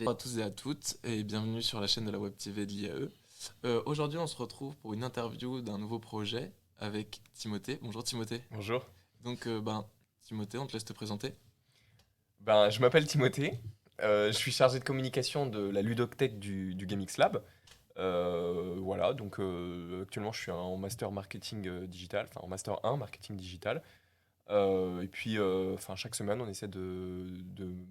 Bonjour à tous et à toutes et bienvenue sur la chaîne de la Web TV de l'IAE. Aujourd'hui, on se retrouve pour une interview d'un nouveau projet avec Timothée. Bonjour Timothée. Bonjour. Timothée, on te laisse te présenter. Je m'appelle Timothée. Je suis chargé de communication de la ludothèque du GameX Lab. Voilà, donc actuellement je suis en master marketing digital, enfin en master 1 marketing digital. Chaque semaine on essaie de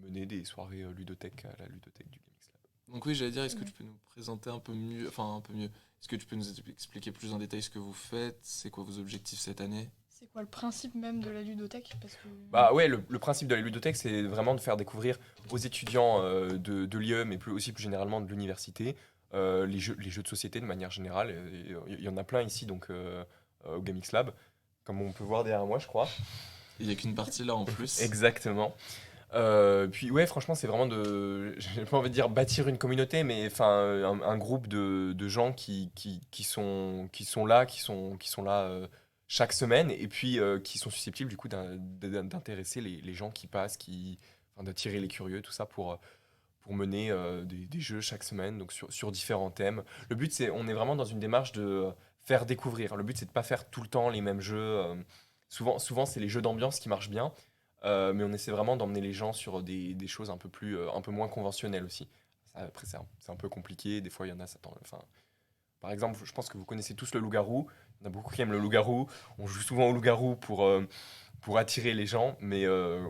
mener des soirées ludothèque à la ludothèque du GameX Lab. Donc oui, j'allais dire, est-ce que Ouais. tu peux nous présenter un peu mieux, enfin un peu mieux, est-ce que tu peux nous expliquer plus en détail ce que vous faites, c'est quoi vos objectifs cette année? C'est quoi le principe même de la ludothèque? Parce que Bah ouais, le principe de la ludothèque, c'est vraiment de faire découvrir aux étudiants de l'IE, mais plus généralement de l'université, les jeux de société de manière générale. Il y en a plein ici, au GameX Lab, comme on peut voir derrière moi, je crois. Il n'y a qu'une partie là en plus. Exactement. Puis ouais, franchement, c'est vraiment j'ai pas envie de dire bâtir une communauté, mais enfin un groupe de gens qui sont là chaque semaine, et puis qui sont susceptibles du coup d'intéresser les gens qui passent, enfin, d'attirer les curieux, tout ça pour mener des jeux chaque semaine, donc sur différents thèmes. Le but, on est vraiment dans une démarche de faire découvrir. Le but, c'est de pas faire tout le temps les mêmes jeux. Souvent, c'est les jeux d'ambiance qui marchent bien, mais on essaie vraiment d'emmener les gens sur des choses un peu moins conventionnelles aussi. Après, c'est un peu compliqué. Des fois, il y en a, enfin, par exemple, je pense que vous connaissez tous le loup-garou. Il y en a beaucoup qui aiment le loup-garou. On joue souvent au loup-garou pour attirer les gens, mais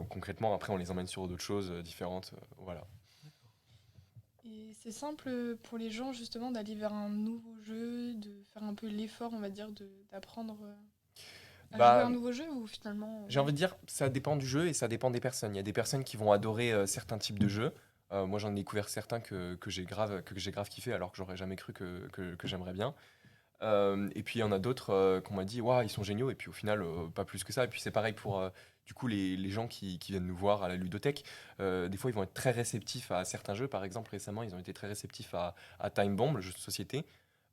concrètement, après, on les emmène sur d'autres choses différentes. Voilà. et c'est simple pour les gens justement d'aller vers un nouveau jeu, de faire un peu l'effort, on va dire, d'apprendre à jouer à un Bah, nouveau jeu ou finalement j'ai envie de dire, ça dépend du jeu et ça dépend des personnes. Il y a des personnes qui vont adorer certains types de jeux. Moi, j'en ai découvert certains que j'ai grave kiffé, alors que j'aurais jamais cru que j'aimerais bien. Et puis, il y en a d'autres qu'on m'a dit, waouh, ils sont géniaux. Et puis, au final, pas plus que ça. Et puis, c'est pareil pour du coup les gens qui viennent nous voir à la ludothèque. Des fois, ils vont être très réceptifs à certains jeux. Par exemple, récemment, ils ont été très réceptifs à Time Bomb, le jeu de société.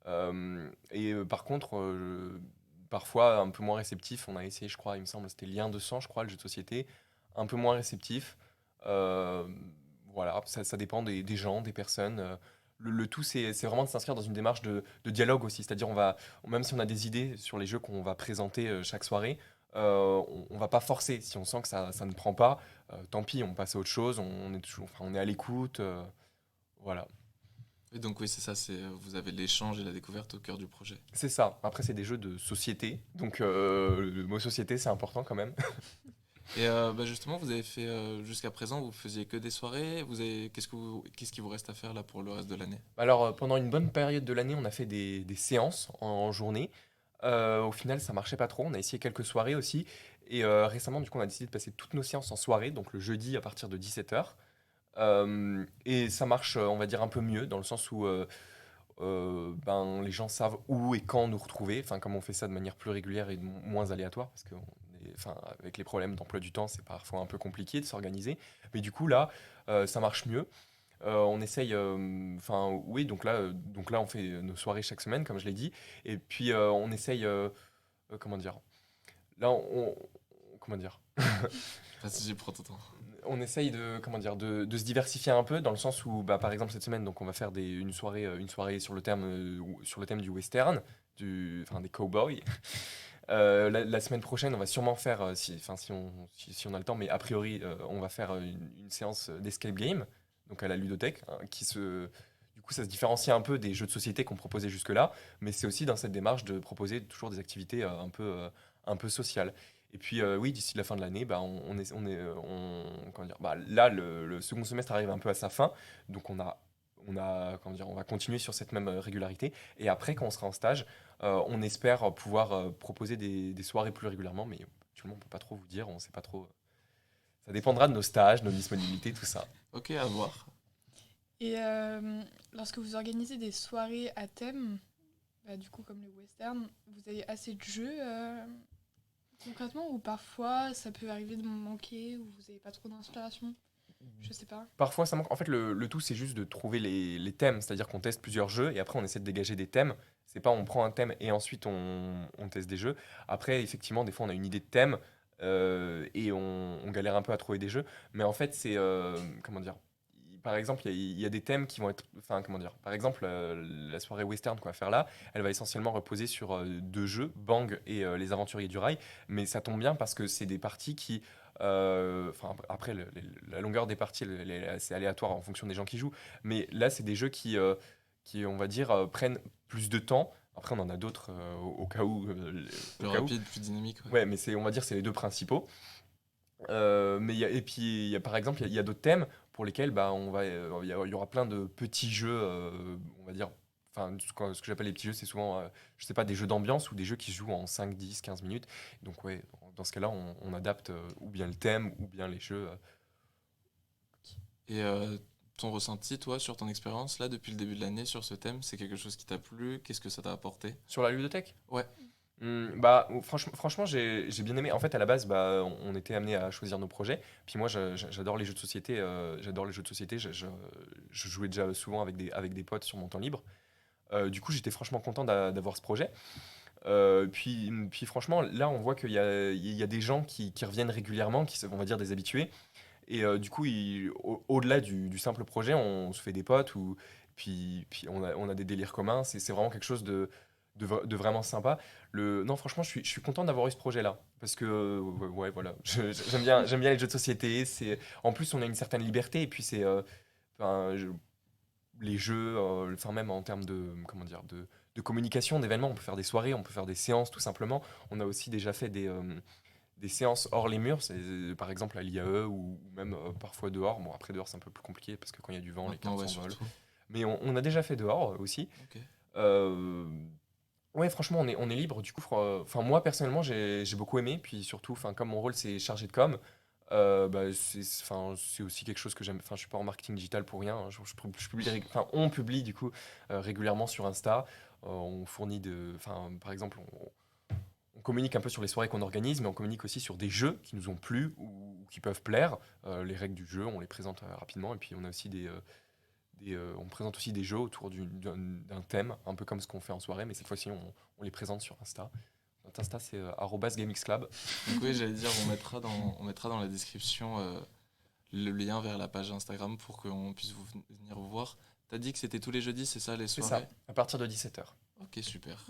Par contre, parfois un peu moins réceptif. On a essayé, je crois, il me semble, c'était Lien de sang, je crois, le jeu de société. Un peu moins réceptif. Euh, voilà, ça dépend des gens, des personnes. Le tout, c'est vraiment de s'inscrire dans une démarche de dialogue aussi. C'est-à-dire, même si on a des idées sur les jeux qu'on va présenter chaque soirée, on va pas forcer. Si on sent que ça ne prend pas, tant pis, on passe à autre chose. On est toujours, enfin, on est à l'écoute. Voilà. Et donc oui, c'est ça, vous avez l'échange et la découverte au cœur du projet. C'est ça. Après, c'est des jeux de société. Donc, le mot société, c'est important quand même. Justement, vous avez fait jusqu'à présent, vous faisiez que des soirées. Qu'est-ce qui vous reste à faire là pour le reste de l'année? Alors, pendant une bonne période de l'année, on a fait des séances en journée. Au final, ça marchait pas trop. On a essayé quelques soirées aussi. Et récemment, du coup, on a décidé de passer toutes nos séances en soirée, donc le jeudi à partir de 17h. Et ça marche, on va dire, un peu mieux, dans le sens où les gens savent où et quand nous retrouver. Enfin, comme on fait ça de manière plus régulière et moins aléatoire, parce que enfin, avec les problèmes d'emploi du temps, c'est parfois un peu compliqué de s'organiser. Mais du coup, là, ça marche mieux. On essaye, enfin oui, donc là, on fait nos soirées chaque semaine, comme je l'ai dit. Et puis, on essaye, comment dire? Là, comment dire? Vas-y, prends ton temps. On essaye comment dire, de se diversifier un peu dans le sens où, bah, par exemple, cette semaine, donc on va faire une soirée sur le thème du western, enfin, des cowboys. La semaine prochaine, on va sûrement faire, si on a le temps, mais a priori, on va faire une séance d'escape game, donc à la ludothèque, hein, du coup, ça se différencie un peu des jeux de société qu'on proposait jusque-là, mais c'est aussi dans cette démarche de proposer toujours des activités un peu sociales. Et puis, oui, d'ici la fin de l'année, bah, comment dire, bah, là, le second semestre arrive un peu à sa fin, donc comment dire, on va continuer sur cette même régularité. Et après, quand on sera en stage, on espère pouvoir proposer des soirées plus régulièrement, mais actuellement, on peut pas trop vous dire, on sait pas trop. Ça dépendra de nos stages, nos disponibilités, tout ça. Ok, à voir. et lorsque vous organisez des soirées à thème, bah, du coup comme le western, vous avez assez de jeux concrètement ou parfois ça peut arriver de manquer ou vous avez pas trop d'inspiration? Je sais pas. Parfois, ça manque. En fait, le tout, c'est juste de trouver les thèmes. C'est-à-dire qu'on teste plusieurs jeux et après, on essaie de dégager des thèmes. C'est pas on prend un thème et ensuite on teste des jeux. Après, effectivement, des fois, on a une idée de thème et on galère un peu à trouver des jeux. Mais en fait, comment dire? par exemple, il y a des thèmes qui vont être, enfin, comment dire, par exemple, la soirée western qu'on va faire là, elle va essentiellement reposer sur deux jeux, Bang et les Aventuriers du Rail, mais ça tombe bien parce que c'est des parties qui, enfin, après, la longueur des parties, c'est aléatoire en fonction des gens qui jouent, mais là, c'est des jeux qui on va dire, prennent plus de temps. Après, on en a d'autres au cas où. Plus Au cas où. rapide, plus dynamique. Ouais. Ouais, mais on va dire, c'est les deux principaux. Mais et puis, par exemple, il y a d'autres thèmes pour lesquels bah, il y aura plein de petits jeux, on va dire. Enfin, ce que j'appelle les petits jeux, c'est souvent, je sais pas, des jeux d'ambiance ou des jeux qui se jouent en 5, 10, 15 minutes. Donc, ouais, dans ce cas-là, on adapte ou bien le thème ou bien les jeux. Et ton ressenti, toi, sur ton expérience, là, depuis le début de l'année, sur ce thème, c'est quelque chose qui t'a plu? Qu'est-ce que ça t'a apporté? Sur la ludothèque. Ouais. Bah, franchement, j'ai bien aimé. En fait, à la base, bah, on était amené à choisir nos projets. Puis moi, j'adore les jeux de société. J'adore les jeux de société. Je jouais déjà souvent avec des potes sur mon temps libre. Du coup, j'étais franchement content d'avoir ce projet. Puis franchement, là, on voit qu'il y a des gens qui reviennent régulièrement, on va dire des habitués. Et du coup, au-delà du simple projet, on se fait des potes puis on a des délires communs. C'est vraiment quelque chose de vraiment sympa. Non, franchement, je suis content d'avoir eu ce projet-là. Parce que, ouais, voilà, j'aime bien les jeux de société. En plus, on a une certaine liberté. Et puis, enfin, les jeux, enfin, même en termes de, comment dire, de communication, d'événements, on peut faire des soirées, on peut faire des séances, tout simplement. On a aussi déjà fait des séances hors les murs, par exemple à l'IAE ou même parfois dehors. Bon, après dehors, c'est un peu plus compliqué parce que quand il y a du vent, les Maintenant, cartes ouais, s'envolent. surtout. Mais on a déjà fait dehors aussi. Ok. Euh, ouais, franchement, on est libre. Du coup, enfin, moi personnellement, j'ai beaucoup aimé. Puis surtout, enfin, comme mon rôle c'est chargé de com, bah, enfin, c'est aussi quelque chose que j'aime. Enfin, je suis pas en marketing digital pour rien, hein. Je publie, enfin, on publie du coup régulièrement sur Insta. On fournit enfin, par exemple, on communique un peu sur les soirées qu'on organise, mais on communique aussi sur des jeux qui nous ont plu ou qui peuvent plaire. Les règles du jeu, on les présente rapidement. Et puis on a aussi on présente aussi des jeux autour d'un thème, un peu comme ce qu'on fait en soirée, mais cette fois-ci on les présente sur Insta. Notre Insta c'est @gamexclub. Donc oui, j'allais dire, on mettra dans la description le lien vers la page Instagram pour qu'on puisse venir vous voir. T'as dit que c'était tous les jeudis, c'est ça, les C'est soirées? ça, à partir de 17h. Ok, super.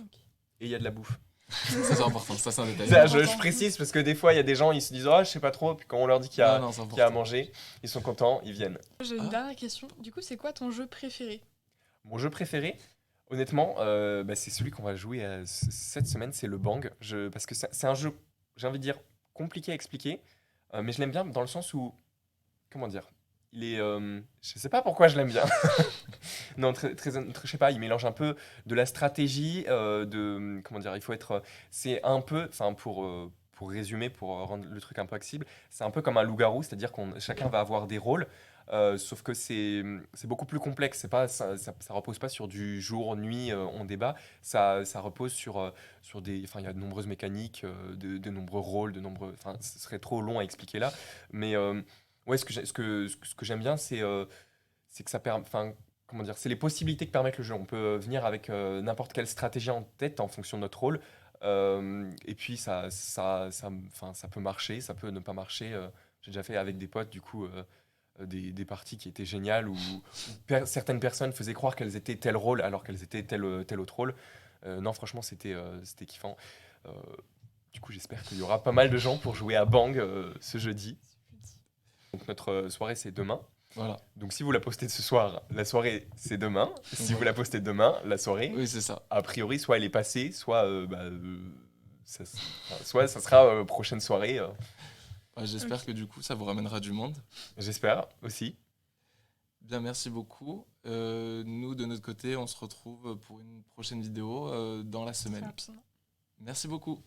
Et il y a de la bouffe. Ça, c'est important, ça, c'est un détail. Ça, important. je précise parce que des fois il y a des gens, ils se disent, ah, je sais pas trop, puis quand on leur dit Ah non, c'est qu'il y a à important. manger, ils sont contents, ils viennent. J'ai une Ah. dernière question. Du coup, c'est quoi ton jeu préféré? Mon jeu préféré, honnêtement, bah, c'est celui qu'on va jouer cette semaine, c'est le Bang. Parce que c'est un jeu, j'ai envie de dire, compliqué à expliquer, mais je l'aime bien dans le sens où, comment dire, je sais pas pourquoi je l'aime bien. Non, je sais pas, il mélange un peu de la stratégie, comment dire, il faut être, c'est un peu, enfin pour résumer, pour rendre le truc un peu accessible, c'est un peu comme un loup-garou, c'est-à-dire qu'on chacun va avoir des rôles. Sauf que c'est beaucoup plus complexe. C'est pas ça repose pas sur du jour nuit on débat. Ça repose sur des. Enfin, il y a de nombreuses mécaniques, de nombreux rôles, Enfin, ce serait trop long à expliquer là. Mais ouais, ce que j'aime bien, c'est que ça permet. Enfin, comment dire, c'est les possibilités que permettent le jeu. On peut venir avec n'importe quelle stratégie en tête en fonction de notre rôle. Et puis enfin, ça peut marcher, ça peut ne pas marcher. J'ai déjà fait avec des potes, du coup. Des parties qui étaient géniales où certaines personnes faisaient croire qu'elles étaient tel rôle alors qu'elles étaient tel autre rôle. Non, franchement, c'était kiffant. Euh, du coup, j'espère qu'il y aura pas mal de gens pour jouer à Bang ce jeudi. Donc, notre soirée, c'est demain. Voilà. Donc, si vous la postez ce soir, la soirée, c'est demain. Si vous la postez demain, la soirée, Oui, c'est ça. a priori, soit elle est passée, soit, soit ça sera prochaine soirée. Ouais, j'espère Ok. que du coup, ça vous ramènera du monde. J'espère aussi. Bien, merci beaucoup. Nous, de notre côté, on se retrouve pour une prochaine vidéo dans la C'est semaine. absolument. Merci beaucoup.